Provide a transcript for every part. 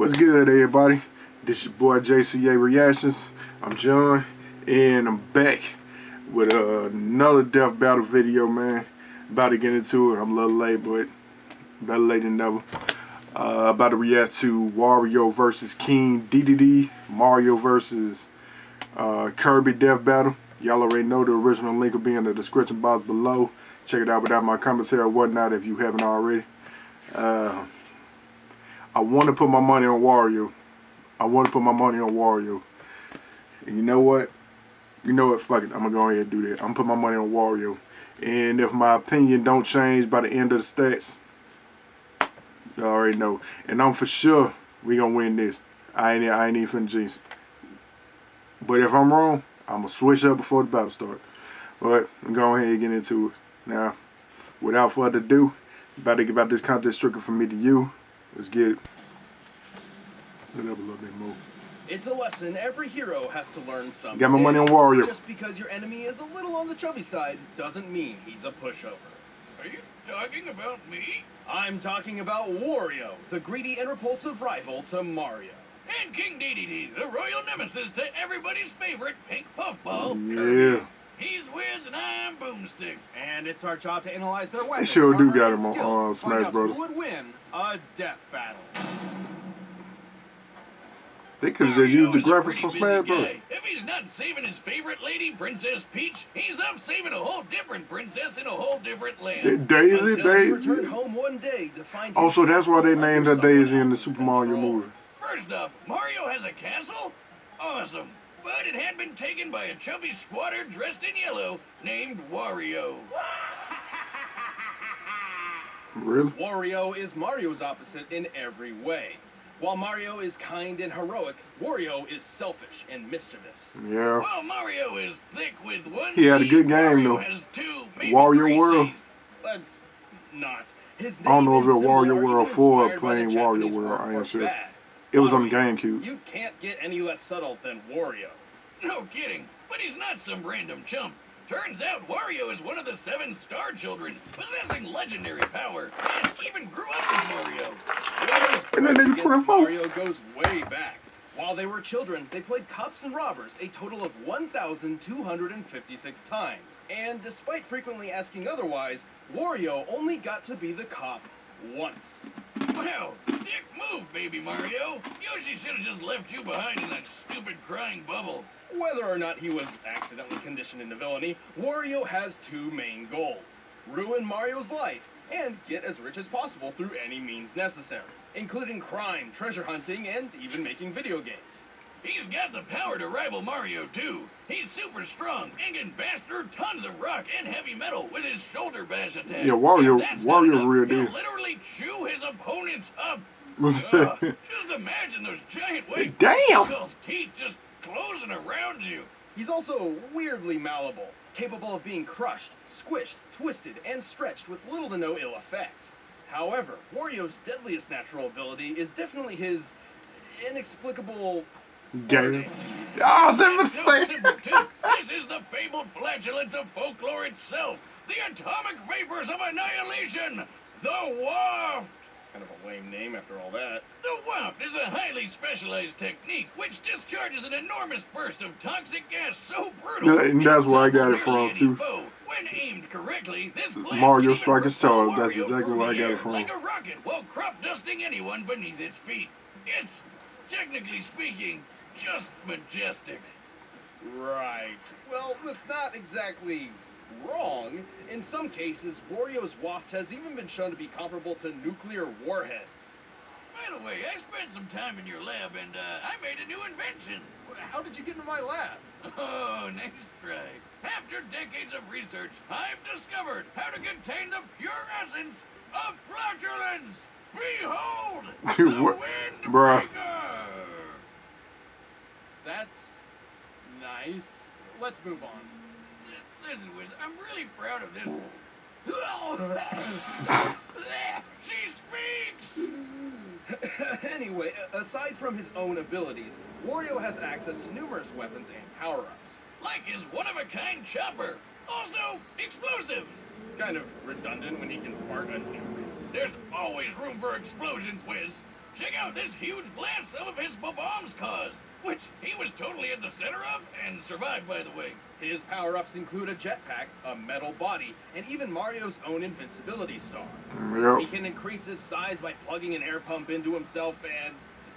What's good, everybody? This your boy J.C.A. Reactions. I'm John, and I'm back with another death battle video, man. About to get into it. I'm a little late, but better late than never. About to react to Wario versus King Dedede, Mario versus Kirby death battle. Y'all already know the original link will be in the description box below. Check it out without my commentary or whatnot if you haven't already. I want to put my money on Wario. And you know what? Fuck it. I'm going to go ahead and do that. I'm going to put my money on Wario. And if my opinion don't change by the end of the stats, you already know. And I'm for sure we going to win this. I ain't even finna jinx it. But if I'm wrong, I'm going to switch up before the battle starts. But I'm going ahead and get into it. Now, without further ado, about to give out this content strictly from me to you. Let's get it. Let it up a little bit more. It's a lesson every hero has to learn someday. Got my money on Wario. Just because your enemy is a little on the chubby side doesn't mean he's a pushover. Are you talking about me? I'm talking about Wario, the greedy and repulsive rival to Mario. And King Dedede, the royal nemesis to everybody's favorite pink puffball. Yeah. He's Wiz and I'm Boomstick. And it's our job to analyze their weapons. They sure do armor, got and him on skills to find Smash out Brothers. Who would win a death battle? They could have just used the graphics from Smash Bros. If he's not saving his favorite lady, Princess Peach, he's off saving a whole different princess in a whole different land. Daisy. Return home one day to find Also, that's why they named her someone Daisy in the else's Super Mario control. movie. First up, Mario has a castle? Awesome. But it had been taken by a chubby squatter dressed in yellow named Wario. Really? Wario is Mario's opposite in every way. While Mario is kind and heroic, Wario is selfish and mischievous. Yeah. While Mario is thick with one He had a good C, game, Wario though. has two, maybe Wario three World. Cs. Let's not. His I don't know if name it and was Wario symbol are World even 4 or inspired by plain the Wario Japanese World. word I ain't for sure. bad. It was on Wario, GameCube. You can't get any less subtle than Wario. No kidding, but he's not some random chump. Turns out Wario is one of the 7 star children, possessing legendary power, and even grew up with Mario. And then nigga Against 24. Mario goes way back. While they were children, they played cops and robbers a total of 1,256 times. And despite frequently asking otherwise, Wario only got to be the cop once. Well, dick move, baby Mario. Yoshi should have just left you behind in that stupid crying bubble. Whether or not he was accidentally conditioned into villainy, Wario has 2 main goals: ruin Mario's life and get as rich as possible through any means necessary, including crime, treasure hunting, and even making video games. He's got the power to rival Mario, too. He's super strong and can bash through tons of rock and heavy metal with his shoulder bash attack. Yeah, Wario real He'll deal. literally chew his opponents up. What's Just that? imagine those giant white Damn! teeth just closing around you. He's also weirdly malleable, capable of being crushed, squished, twisted, and stretched with little to no ill effect. However, Wario's deadliest natural ability is definitely his inexplicable... Games. I was No just saying. simple too. This is the fabled flatulence of folklore itself. The atomic vapors of annihilation. The Waft. Kind of a lame name after all that. The Waft is a highly specialized technique which discharges an enormous burst of toxic gas so brutal. Yeah, and that's where I got it nearly from, any too. foe. When aimed correctly, this blast Mario can even Strikers propel Charge, that's Wario exactly through where I the got it air from. like a rocket while crop dusting anyone beneath his feet. It's, technically speaking, just majestic. Right. Well, that's not exactly wrong. In some cases, Wario's waft has even been shown to be comparable to nuclear warheads. By the way, I spent some time in your lab and I made a new invention. How did you get into my lab? Oh, nice try. After decades of research, I've discovered how to contain the pure essence of flatulence. Behold, Dude, the what- Windbreaker. bruh. That's nice. Let's move on. Listen, Wiz, I'm really proud of this. She speaks! Anyway, aside from his own abilities, Wario has access to numerous weapons and power-ups. Like his one-of-a-kind chopper. Also, explosives. Kind of redundant when he can fart a nuke. There's always room for explosions, Wiz. check out this huge blast some of his bombs caused, which he was totally at the center of and survived, by the way. His power-ups include a jetpack, a metal body, and even Mario's own invincibility star. He Yep. can increase his size by plugging an air pump into himself and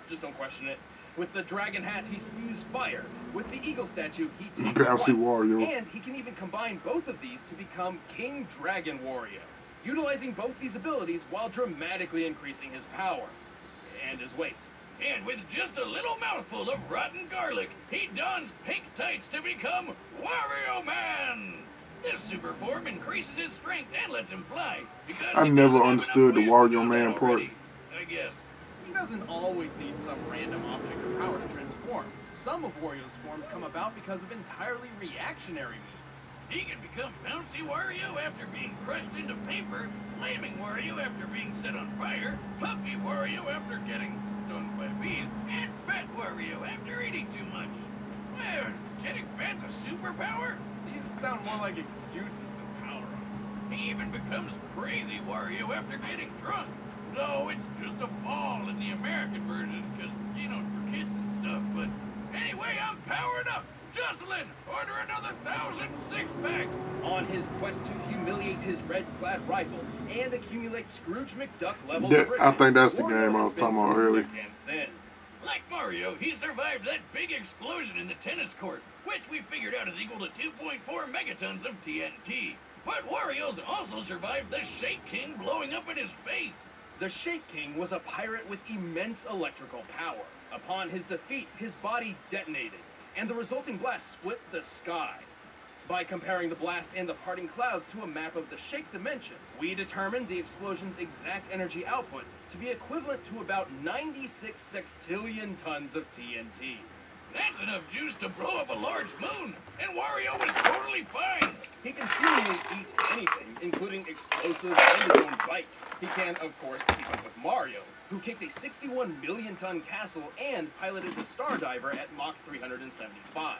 just don't question it. With the dragon hat, he spews fire. With the eagle statue, he takes Bouncy flight. Wario. And he can even combine both of these to become King Dragon Wario, utilizing both these abilities while dramatically increasing his power and his weight. And with just a little mouthful of rotten garlic, he dons pink tights to become Wario Man! This super form increases his strength and lets him fly. Because I he never doesn't have understood the enough ways to Wario do Man that part. already, I guess. He doesn't always need some random object or power to transform. Some of Wario's forms come about because of entirely reactionary means. He can become Bouncy Wario after being crushed into paper, Flaming Wario after being set on fire, Puppy Wario after getting stung by bees, and Fat Wario after eating too much. Well, getting fat's a superpower? These sound more like excuses than power-ups. He even becomes Crazy Wario after getting drunk. Though it's just a ball in the American version, because, you know, for kids and stuff. But anyway, I'm powered up. Jocelyn, order another 1,000 six-pack. On his quest to humiliate his red-clad rival and accumulate Scrooge McDuck levels Yeah, of riches, I think that's the Wario game I has was been talking about through earlier. thick and thin. Like Mario, he survived that big explosion in the tennis court, which we figured out is equal to 2.4 megatons of TNT. But Wario's also survived the Shake King blowing up in his face. The Shake King was a pirate with immense electrical power. Upon his defeat, his body detonated, and the resulting blast split the sky. By comparing the blast and the parting clouds to a map of the Shake dimension, we determined the explosion's exact energy output to be equivalent to about 96 sextillion tons of TNT. That's enough juice to blow up a large moon, and Wario was totally fine. He can seemingly eat anything, including explosives and his own bike. He can, of course, keep up with Mario, who kicked a 61 million ton castle and piloted the Star Diver at Mach 375.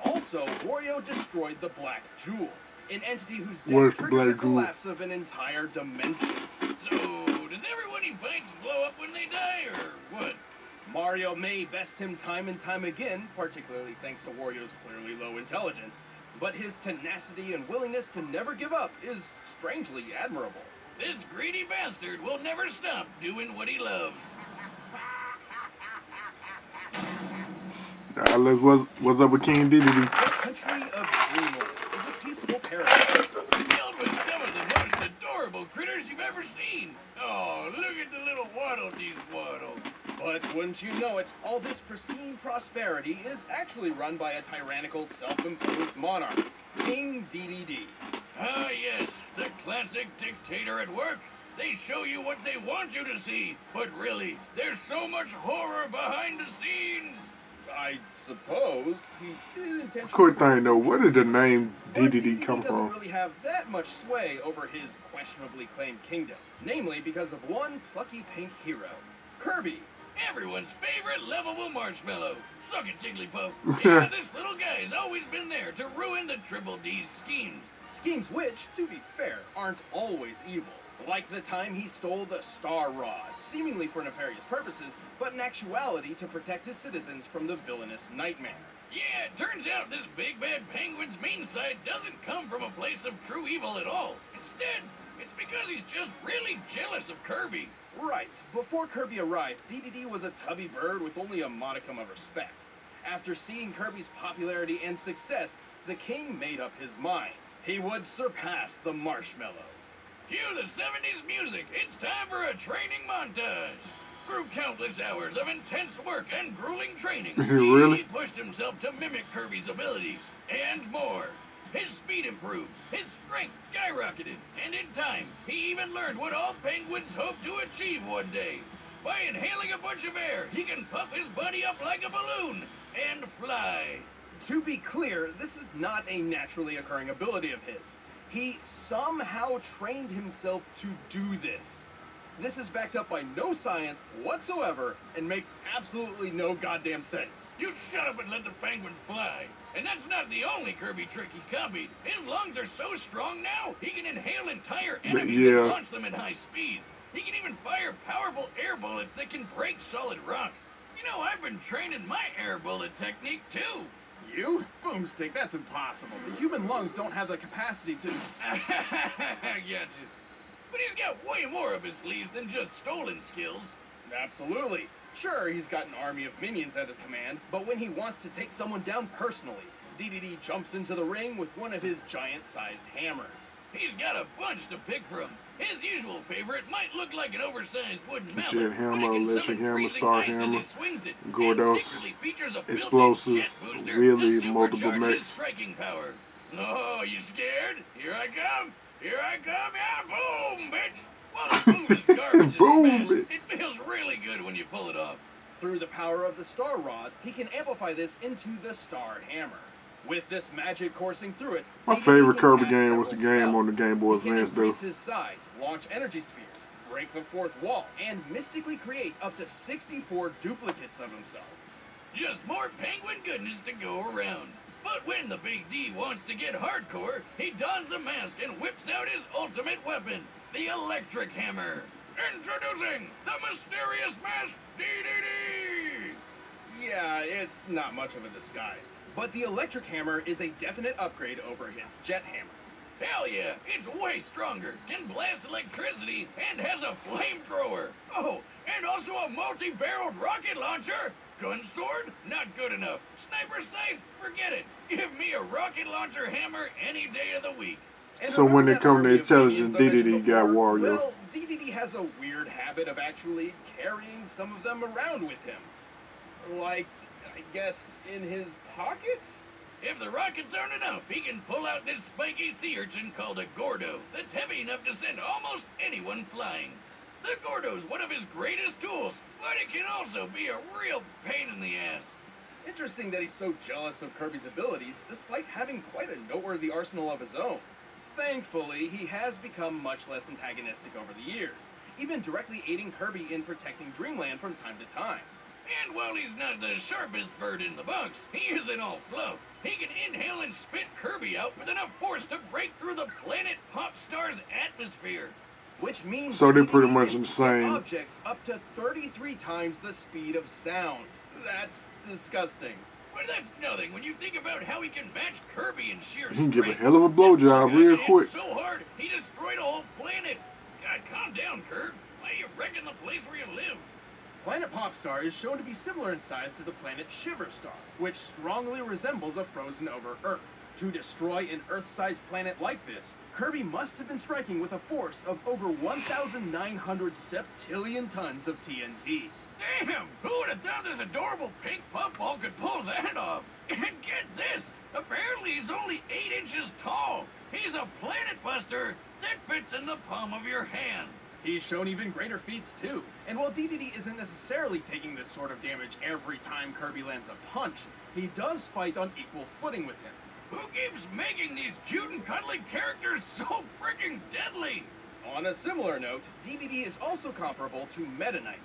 Also, Wario destroyed the Black Jewel, an entity whose Where's death the triggered the Black Jewel? collapse of an entire dimension. So, does everyone he fights blow up when they die, or what? Mario may best him time and time again, particularly thanks to Wario's clearly low intelligence, but his tenacity and willingness to never give up is strangely admirable. This greedy bastard will never stop doing what he loves. What's up with King Dedede? The country of Dreamland is a peaceful paradise. Filled with some of the most adorable critters you've ever seen. Oh, look at the little waddle-dees waddle. But wouldn't you know it, all this pristine prosperity is actually run by a tyrannical, self-imposed monarch, King Dedede. Ah, yes, the classic dictator at work. They show you what they want you to see, but really, there's so much horror behind the scenes. I suppose he did intentionally. Quick thing though, where did the name But Dedede come doesn't from? really have that much sway over his questionably claimed kingdom, namely because of one plucky pink hero, Kirby. Everyone's favorite lovable marshmallow. Suck it, Jigglypuff. Yeah, this little guy's always been there to ruin the Triple D's schemes. Schemes which, to be fair, aren't always evil. Like the time he stole the Star Rod, seemingly for nefarious purposes, but in actuality to protect his citizens from the villainous Nightmare. Yeah, it turns out this big bad penguin's mean side doesn't come from a place of true evil at all. Instead, it's because he's just really jealous of Kirby. Right, before Kirby arrived, Dedede was a tubby bird with only a modicum of respect. After seeing Kirby's popularity and success, the king made up his mind. He would surpass the marshmallow. Cue the 70s music. It's time for a training montage. Through countless hours of intense work and grueling training, Really? he pushed himself to mimic Kirby's abilities and more. His speed improved, his strength skyrocketed, and in time, he even learned what all penguins hope to achieve one day. By inhaling a bunch of air, he can puff his body up like a balloon and fly. To be clear, this is not a naturally occurring ability of his. He somehow trained himself to do this. This is backed up by no science whatsoever and makes absolutely no goddamn sense. You shut up and let the penguin fly. And that's not the only Kirby trick he copied. His lungs are so strong now, he can inhale entire enemies yeah. and launch them at high speeds. He can even fire powerful air bullets that can break solid rock. You know, I've been training my air bullet technique too. You? Boomstick, that's impossible. The human lungs don't have the capacity to... Gotcha. But he's got way more up his sleeves than just stolen skills. Absolutely. Sure, he's got an army of minions at his command, but when he wants to take someone down personally, Dedede jumps into the ring with one of his giant-sized hammers. He's got a bunch to pick from. His usual favorite might look like an oversized wooden mallet, Jet hammer, but it can electric summon hammer, freezing star ice as hammer, he swings it, and Gordos, secretly features a built-in explosives, jet booster wheelie, to multiple supercharge his mechs. striking power. Oh, you scared? Here I come! Here I come! Yeah, boom, bitch! While the move is garbage Boom, and smash, bitch. it feels really good when you pull it off. Through the power of the Star Rod, he can amplify this into the Star Hammer. With this magic coursing through it, My Dedede favorite can Kirby cast game was the several game on the spells. Game Boy He can Advance, though. increase his size, launch energy spheres, break the fourth wall, and mystically create up to 64 duplicates of himself. Just more penguin goodness to go around. But when the Big D wants to get hardcore, he dons a mask and whips out his ultimate weapon, the electric hammer. Introducing the mysterious mask Dedede! Yeah, it's not much of a disguise, but the electric hammer is a definite upgrade over his jet hammer. Hell yeah, it's way stronger, can blast electricity, and has a flamethrower. Oh, and also a multi-barreled rocket launcher. Gun sword? Not good enough. Sniper scythe? Forget it. Give me a rocket launcher hammer any day of the week. And So when remember it that come to army of intelligence, minions I mentioned Dedede got before? Wario. Well, Dedede has a weird habit of actually carrying some of them around with him. Like, I guess, in his pocket? If the rockets aren't enough, he can pull out this spiky sea urchin called a Gordo that's heavy enough to send almost anyone flying. The Gordo's one of his greatest tools, but it can also be a real pain in the ass. Interesting that he's so jealous of Kirby's abilities, despite having quite a noteworthy arsenal of his own. Thankfully, he has become much less antagonistic over the years, even directly aiding Kirby in protecting Dreamland from time to time. And while he's not the sharpest bird in the box, he isn't all fluff. He can inhale and spit Kirby out with enough force to break through the planet Popstar's atmosphere. Which means So they're Dedede pretty much can insane. spit objects up to 33 times the speed of sound. That's disgusting. But that's nothing when you think about how he can match Kirby in sheer He can give a strength. hell of a blowjob This real guy quick. hit so hard, he destroyed a whole planet. God, calm down, Kirby. Why are you wrecking the place where you live? Planet Popstar is shown to be similar in size to the planet Shiverstar, which strongly resembles a frozen-over Earth. To destroy an Earth-sized planet like this, Kirby must have been striking with a force of over 1,900 septillion tons of TNT. Damn! Who would have thought this adorable pink puffball could pull that off? And get this! Apparently he's only 8 inches tall. He's a planet buster that fits in the palm of your hand. He's shown even greater feats too, and while Dedede isn't necessarily taking this sort of damage every time Kirby lands a punch, he does fight on equal footing with him. Who keeps making these cute and cuddly characters so freaking deadly? On a similar note, Dedede is also comparable to Meta Knight,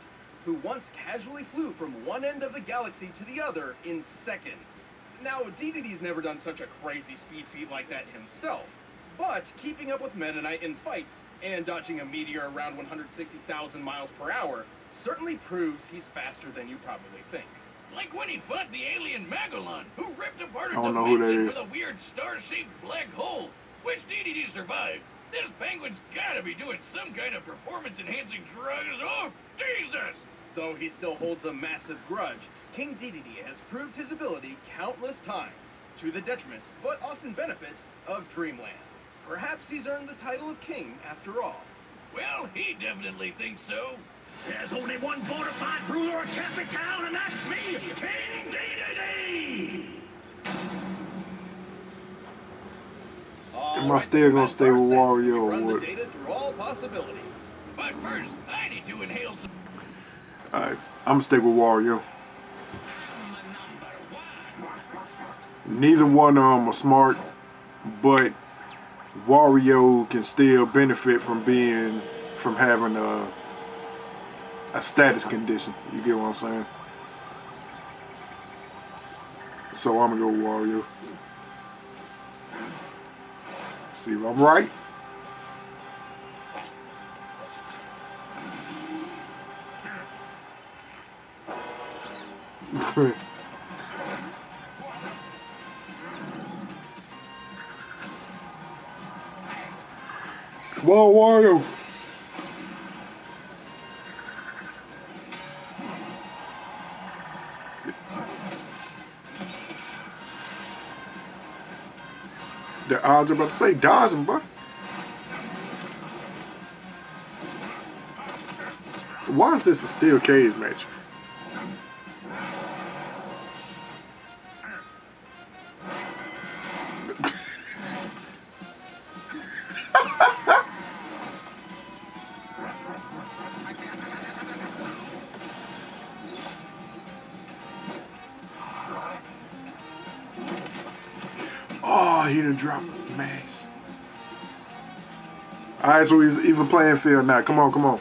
who once casually flew from one end of the galaxy to the other in seconds. Now, Dedede's never done such a crazy speed feat like that himself, but keeping up with Meta Knight in fights and dodging a meteor around 160,000 miles per hour certainly proves he's faster than you probably think. Like when he fought the alien Magellan, who ripped apart a I don't know who that dimension is. with a weird star-shaped black hole, which Dedede survived. This penguin's gotta be doing some kind of performance-enhancing drugs. Oh, Jesus! Though he still holds a massive grudge, King Dedede has proved his ability countless times, to the detriment, but often benefit, of Dreamland. Perhaps he's earned the title of king after all. Well, he definitely thinks so. There's only one bona fide ruler of Catholic Town, and that's me, King Dedede! Am I still gonna stay with Wario or Run what? the data through all possibilities. But first, I need to inhale some... Alright, I'm gonna stay with Wario. Neither one of them are smart, but Wario can still benefit from having a status condition. You get what I'm saying? So I'm gonna go with Wario. See if I'm right. Come on, Wario. The odds are about to say dodge him, bro. Why is this a steel cage match? Oh, he done dropped max. Alright, so he's even playing field now. Come on, come on.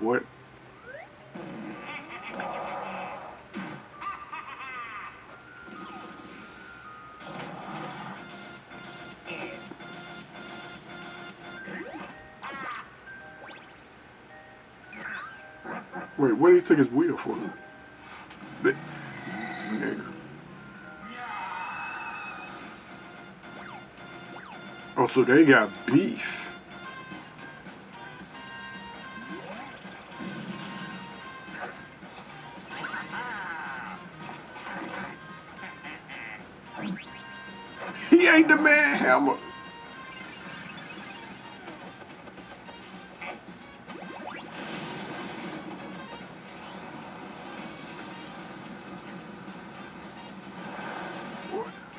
What? Wait, what did he take his wheel for? Nigga. Oh, so they got beef. He ain't the man, Hammer.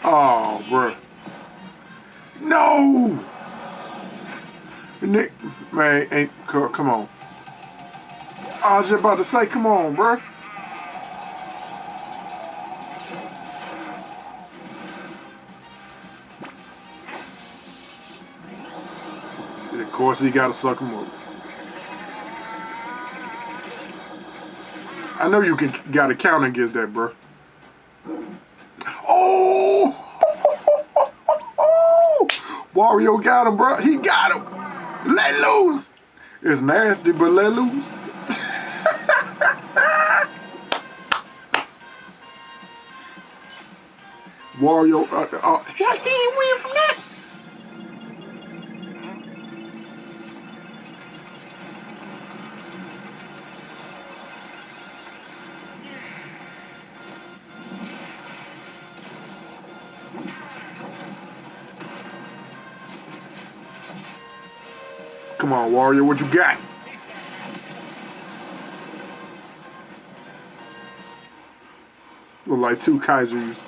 Oh, bro. No! Nick, man, ain't, come on. I was just about to say, come on, bro. Of course, he got to suck him up. I know you got to count against that, bro. Oh! Wario got him, bro. He got him. Let loose. It's nasty, but let loose. Wario, he ain't win from that. Come on, Wario, what you got? Look like two Kaisers.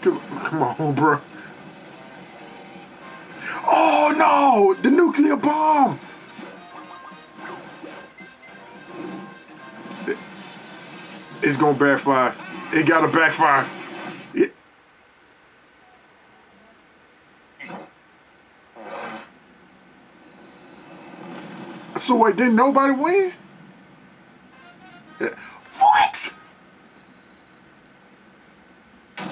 Come on, bro. Oh no! The nuclear bomb! It's gonna backfire. It gotta backfire. Yeah. So wait, didn't nobody win? What? I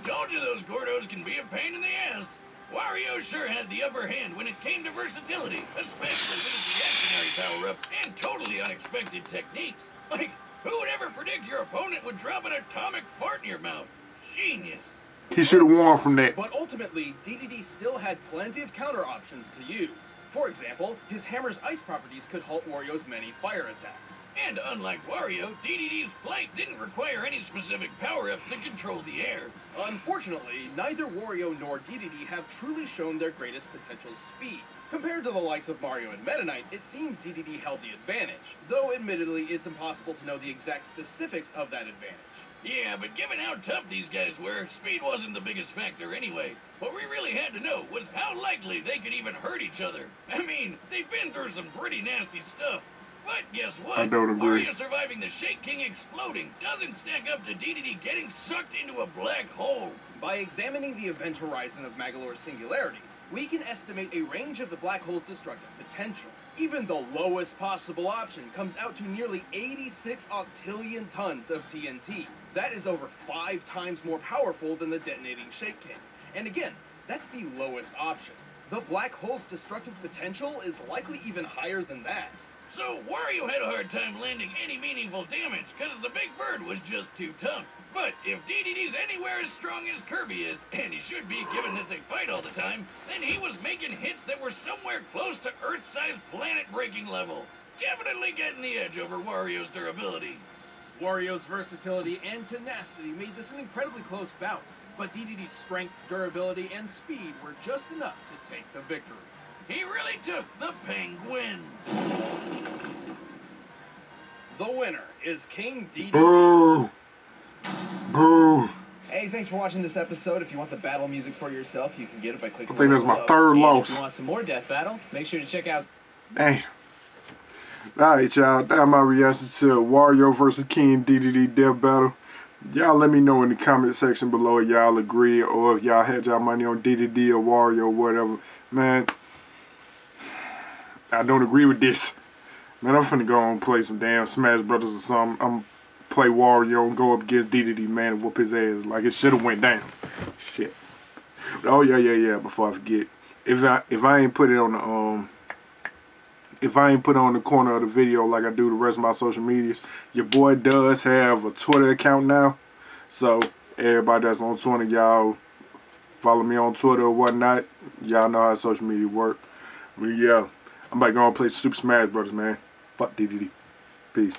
told you those Gordos can be a pain in the ass. Wario sure had the upper hand when it came to versatility, especially with his reactionary power-up and totally unexpected techniques. Like, who would ever predict your opponent would drop an atomic fart in your mouth? Genius. He should have won from that. But ultimately, Dedede still had plenty of counter options to use. For example, his hammer's ice properties could halt Wario's many fire attacks. And unlike Wario, Dedede's flight didn't require any specific power-ups to control the air. Unfortunately, neither Wario nor Dedede have truly shown their greatest potential speed. Compared to the likes of Mario and Meta Knight, it seems Dedede held the advantage, though admittedly it's impossible to know the exact specifics of that advantage. Yeah, but given how tough these guys were, speed wasn't the biggest factor anyway. What we really had to know was how likely they could even hurt each other. I mean, they've been through some pretty nasty stuff. But guess what? I don't agree. Wario surviving the Shake King exploding doesn't stack up to Dedede getting sucked into a black hole. By examining the event horizon of Magolor's singularity, we can estimate a range of the black hole's destructive potential. Even the lowest possible option comes out to nearly 86 octillion tons of TNT. That is over 5 times more powerful than the detonating Shape King. And again, that's the lowest option. The black hole's destructive potential is likely even higher than that. So Wario had a hard time landing any meaningful damage because the big bird was just too tough. But if Dedede's anywhere as strong as Kirby is, and he should be given that they fight all the time, then he was making hits that were somewhere close to Earth-sized planet-breaking level. Definitely getting the edge over Wario's durability. Wario's versatility and tenacity made this an incredibly close bout, but Dedede's strength, durability, and speed were just enough to take the victory. He really took the penguin. The winner is King Dedede. Boo! Boo! Hey, thanks for watching this episode. If you want the battle music for yourself, you can get it by clicking I think that's my below. third And loss. If you want some more Death Battle, make sure to check out... Damn. Alright, y'all. That's my reaction to Wario versus King Dedede Death Battle. Y'all let me know in the comment section below if y'all agree or if y'all had y'all money on Dedede or Wario or whatever. Man, I don't agree with this. Man, I'm finna go and play some damn Smash Brothers or something. I'm play Wario and go up against Dedede, man, and whoop his ass like it should have went down. Shit. But, oh yeah. Before I forget, if I ain't put it on the if I ain't put it on the corner of the video like I do the rest of my social medias, your boy does have a Twitter account now. So everybody that's on Twitter, y'all follow me on Twitter or whatnot. Y'all know how social media work. I mean, yeah, I'm about to go and play Super Smash Brothers, man. Fuck Dedede. Peace.